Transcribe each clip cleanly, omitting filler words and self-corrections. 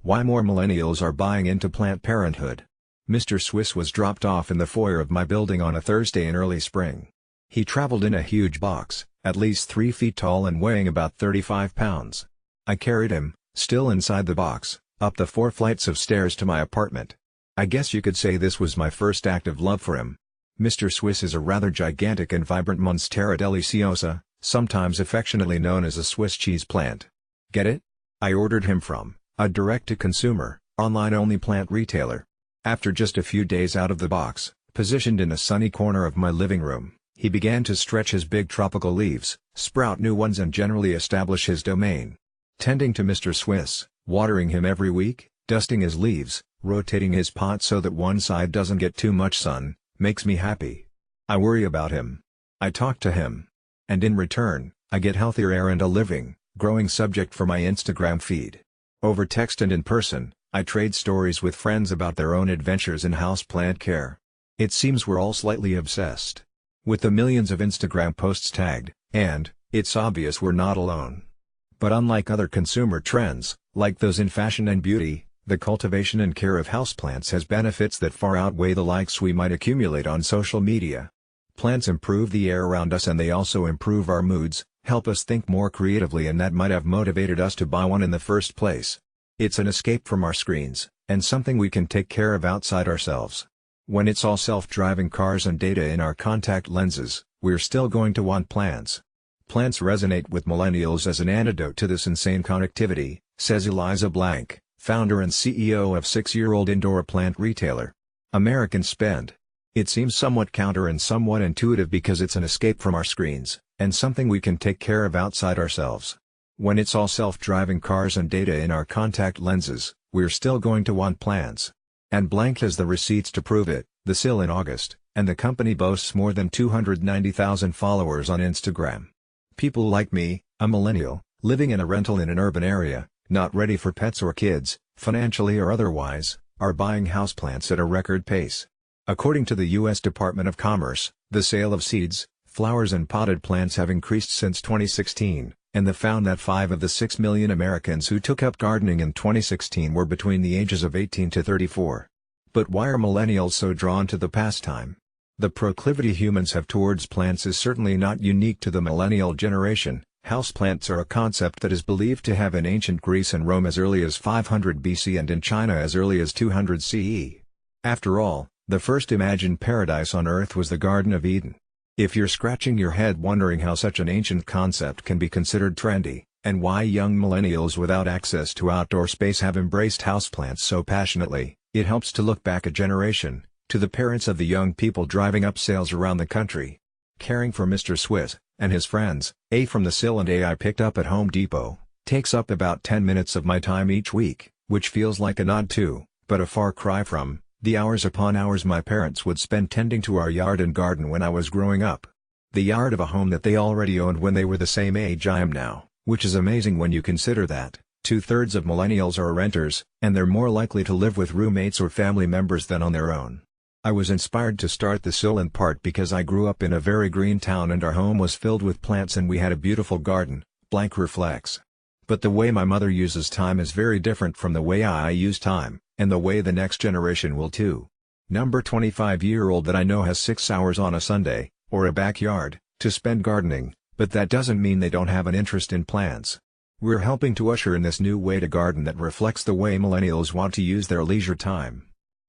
Why more millennials are buying into Planned Parenthood. Mr. Swiss was dropped off in the foyer of my building on a Thursday in early spring. He traveled in a huge box, at least 3 feet tall and weighing about 35 pounds. I carried him, still inside the box, up the 4 flights of stairs to my apartment. I guess you could say this was my first act of love for him. Mr. Swiss is a rather gigantic and vibrant Monstera deliciosa, sometimes affectionately known as a Swiss cheese plant. Get it? I ordered him from a direct-to-consumer, online-only plant retailer. After just a few days out of the box, positioned in a sunny corner of my living room, he began to stretch his big tropical leaves, sprout new ones and generally establish his domain. Tending to Mr. Swiss, watering him every week, dusting his leaves, rotating his pot so that one side doesn't get too much sun, makes me happy. I worry about him. I talk to him. And in return, I get healthier air and a living, growing subject for my Instagram feed. Over text and in person, I trade stories with friends about their own adventures in houseplant care. It seems we're all slightly obsessed with the millions of Instagram posts tagged, and it's obvious we're not alone. But unlike other consumer trends, like those in fashion and beauty, the cultivation and care of houseplants has benefits that far outweigh the likes we might accumulate on social media. Plants improve the air around us and they also improve our moods, help us think more creatively, and that might have motivated us to buy one in the first place. It's an escape from our screens, and something we can take care of outside ourselves. When it's all self-driving cars and data in our contact lenses, we're still going to want plants. Plants resonate with millennials as an antidote to this insane connectivity, says Eliza Blank, founder and CEO of 6-year-old indoor plant retailer. Americans spend. It seems somewhat counter and somewhat intuitive because it's an escape from our screens, and something we can take care of outside ourselves. When it's all self-driving cars and data in our contact lenses, we're still going to want plants. And Blank has the receipts to prove it. The sale in August, and the company boasts more than 290,000 followers on Instagram. People like me, a millennial, living in a rental in an urban area, not ready for pets or kids, financially or otherwise, are buying houseplants at a record pace. According to the U.S. Department of Commerce, the sale of seeds, flowers and potted plants have increased since 2016, and they found that 5 of the 6 million Americans who took up gardening in 2016 were between the ages of 18 to 34. But why are millennials so drawn to the pastime? The proclivity humans have towards plants is certainly not unique to the millennial generation. Houseplants are a concept that is believed to have in ancient Greece and Rome as early as 500 BC and in China as early as 200 CE. After all, the first imagined paradise on Earth was the Garden of Eden. If you're scratching your head wondering how such an ancient concept can be considered trendy, and why young millennials without access to outdoor space have embraced houseplants so passionately, it helps to look back a generation, to the parents of the young people driving up sales around the country. Caring for Mr. Swiss and his friends, A from the sill and A I picked up at Home Depot, takes up about 10 minutes of my time each week, which feels like a nod to, but a far cry from, the hours upon hours my parents would spend tending to our yard and garden when I was growing up. The yard of a home that they already owned when they were the same age I am now, which is amazing when you consider that 2/3 of millennials are renters, and they're more likely to live with roommates or family members than on their own. I was inspired to start the sill in part because I grew up in a very green town and our home was filled with plants and we had a beautiful garden, Blank reflects. But the way my mother uses time is very different from the way I use time, and the way the next generation will too. Number 25-year-old that I know has 6 hours on a Sunday, or a backyard, to spend gardening, but that doesn't mean they don't have an interest in plants. We're helping to usher in this new way to garden that reflects the way millennials want to use their leisure time.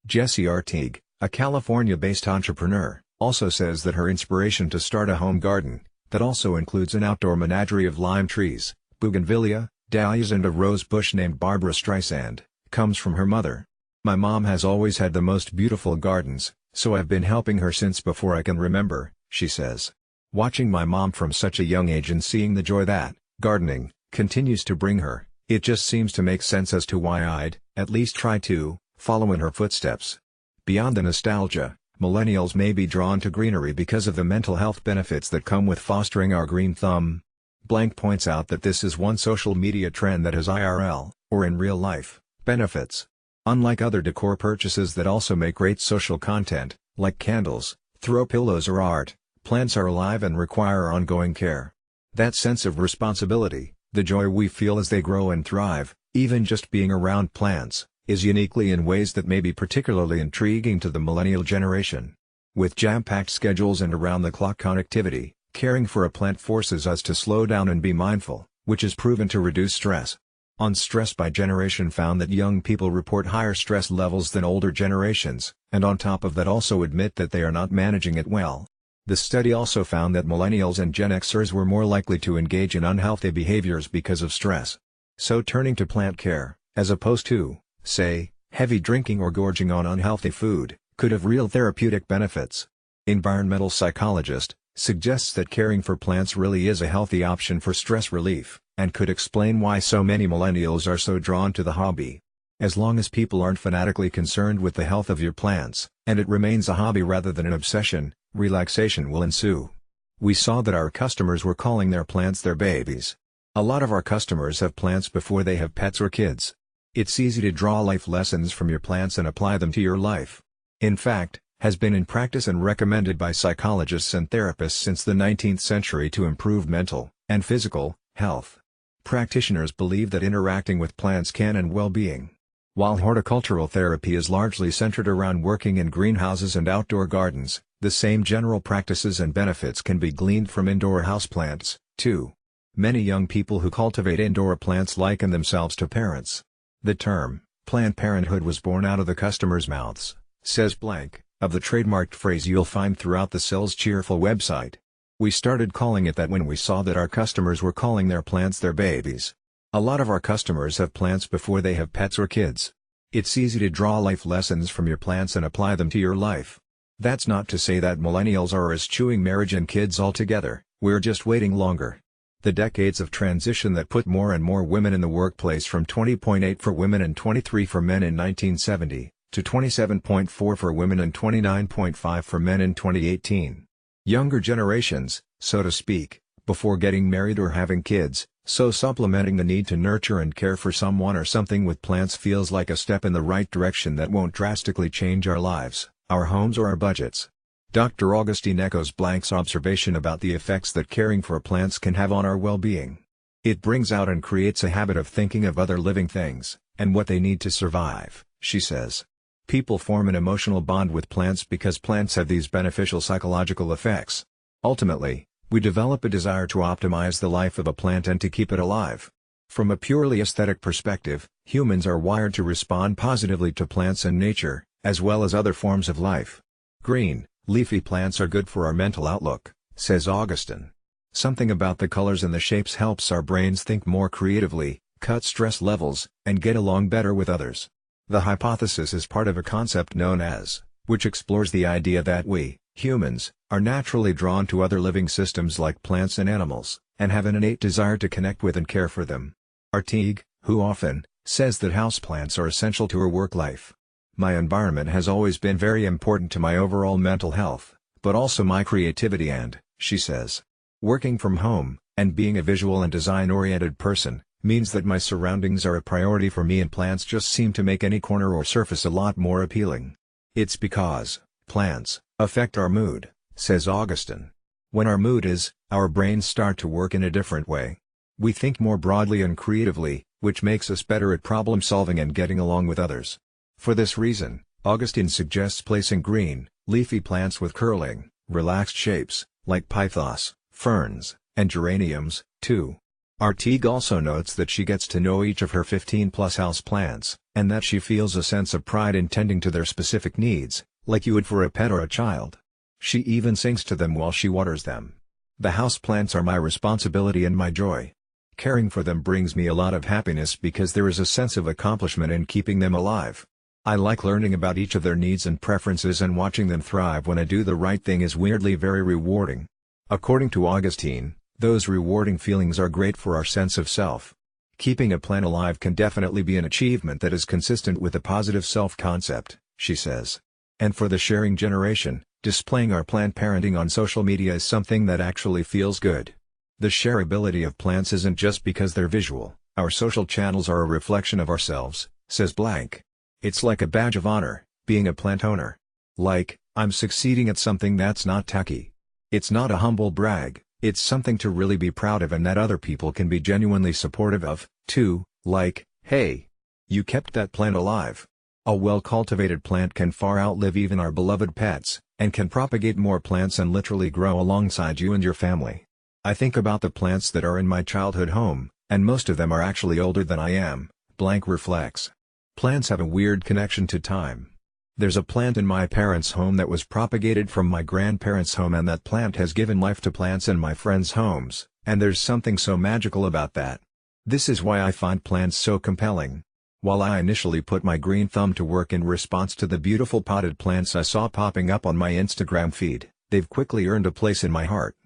Jessie Artigue, a California-based entrepreneur, also says that her inspiration to start a home garden, that also includes an outdoor menagerie of lime trees, bougainvillea, dahlias and a rose bush named Barbara Streisand, comes from her mother. My mom has always had the most beautiful gardens, so I've been helping her since before I can remember, she says. Watching my mom from such a young age and seeing the joy that gardening continues to bring her, it just seems to make sense as to why I'd, at least try to, follow in her footsteps. Beyond the nostalgia, millennials may be drawn to greenery because of the mental health benefits that come with fostering our green thumb. Blank points out that this is one social media trend that has IRL, or in real life, benefits. Unlike other decor purchases that also make great social content, like candles, throw pillows or art, plants are alive and require ongoing care. That sense of responsibility, the joy we feel as they grow and thrive, Even just being around plants is uniquely in ways that may be particularly intriguing to the millennial generation. With jam-packed schedules and around-the-clock connectivity, caring for a plant forces us to slow down and be mindful, which is proven to reduce stress. On Stress by Generation found that young people report higher stress levels than older generations, and on top of that also admit that they are not managing it well. The study also found that millennials and Gen Xers were more likely to engage in unhealthy behaviors because of stress. So turning to plant care, as opposed to, say, heavy drinking or gorging on unhealthy food, could have real therapeutic benefits. Environmental psychologist suggests that caring for plants really is a healthy option for stress relief, and could explain why so many millennials are so drawn to the hobby. As long as people aren't fanatically concerned with the health of your plants, and it remains a hobby rather than an obsession, relaxation will ensue. We saw that our customers were calling their plants their babies. A lot of our customers have plants before they have pets or kids. It's easy to draw life lessons from your plants and apply them to your life. In fact, has been in practice and recommended by psychologists and therapists since the 19th century to improve mental and physical health. Practitioners believe that interacting with plants can and well-being. While horticultural therapy is largely centered around working in greenhouses and outdoor gardens, the same general practices and benefits can be gleaned from indoor houseplants, too. Many young people who cultivate indoor plants liken themselves to parents. The term, Planned Parenthood, was born out of the customers' mouths, says Blank, of the trademarked phrase you'll find throughout the Cell's cheerful website. We started calling it that when we saw that our customers were calling their plants their babies. A lot of our customers have plants before they have pets or kids. It's easy to draw life lessons from your plants and apply them to your life. That's not to say that millennials are eschewing marriage and kids altogether, we're just waiting longer. The decades of transition that put more and more women in the workplace from 20.8 for women and 23 for men in 1970, to 27.4 for women and 29.5 for men in 2018. Younger generations, so to speak, before getting married or having kids, so supplementing the need to nurture and care for someone or something with plants feels like a step in the right direction that won't drastically change our lives, our homes or our budgets. Dr. Augustine echoes Blank's observation about the effects that caring for plants can have on our well-being. It brings out and creates a habit of thinking of other living things, and what they need to survive, she says. People form an emotional bond with plants because plants have these beneficial psychological effects. Ultimately, we develop a desire to optimize the life of a plant and to keep it alive. From a purely aesthetic perspective, humans are wired to respond positively to plants and nature, as well as other forms of life. Green, leafy plants are good for our mental outlook, says Augustine. Something about the colors and the shapes helps our brains think more creatively, cut stress levels, and get along better with others. The hypothesis is part of a concept known as, which explores the idea that we, humans, are naturally drawn to other living systems like plants and animals, and have an innate desire to connect with and care for them. Artigue, who often says that houseplants are essential to her work life. My environment has always been very important to my overall mental health, but also my creativity and, she says, working from home, and being a visual and design-oriented person, means that my surroundings are a priority for me and plants just seem to make any corner or surface a lot more appealing. It's because plants affect our mood, says Augustine. When our mood is, our brains start to work in a different way. We think more broadly and creatively, which makes us better at problem solving and getting along with others. For this reason, Augustine suggests placing green, leafy plants with curling, relaxed shapes, like pythos, ferns, and geraniums, too. Artigue also notes that she gets to know each of her 15-plus house plants, and that she feels a sense of pride in tending to their specific needs, like you would for a pet or a child. She even sings to them while she waters them. The house plants are my responsibility and my joy. Caring for them brings me a lot of happiness because there is a sense of accomplishment in keeping them alive. I like learning about each of their needs and preferences, and watching them thrive when I do the right thing is weirdly very rewarding. According to Augustine, those rewarding feelings are great for our sense of self. Keeping a plant alive can definitely be an achievement that is consistent with a positive self-concept, she says. And for the sharing generation, displaying our plant parenting on social media is something that actually feels good. The shareability of plants isn't just because they're visual, our social channels are a reflection of ourselves, says Blank. It's like a badge of honor, being a plant owner. Like, I'm succeeding at something that's not tacky. It's not a humble brag. It's something to really be proud of and that other people can be genuinely supportive of, too, like, Hey! You kept that plant alive. A well-cultivated plant can far outlive even our beloved pets, and can propagate more plants and literally grow alongside you and your family. I think about the plants that are in my childhood home, and most of them are actually older than I am. Blank reflects. Plants have a weird connection to time. There's a plant in my parents' home that was propagated from my grandparents' home, and that plant has given life to plants in my friends' homes, and there's something so magical about that. This is why I find plants so compelling. While I initially put my green thumb to work in response to the beautiful potted plants I saw popping up on my Instagram feed, they've quickly earned a place in my heart.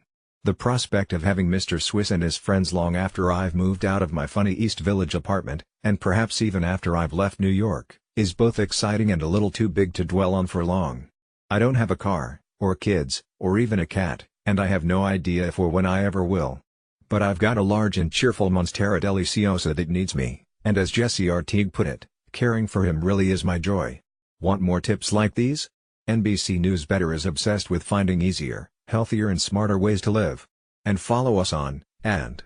The prospect of having Mr. Swiss and his friends long after I've moved out of my funny East Village apartment, and perhaps even after I've left New York, is both exciting and a little too big to dwell on for long. I don't have a car, or kids, or even a cat, and I have no idea if or when I ever will. But I've got a large and cheerful Monstera deliciosa that needs me, and as Jesse Artigue put it, caring for him really is my joy. Want more tips like these? NBC News Better is obsessed with finding easier, healthier and smarter ways to live. And follow us on, and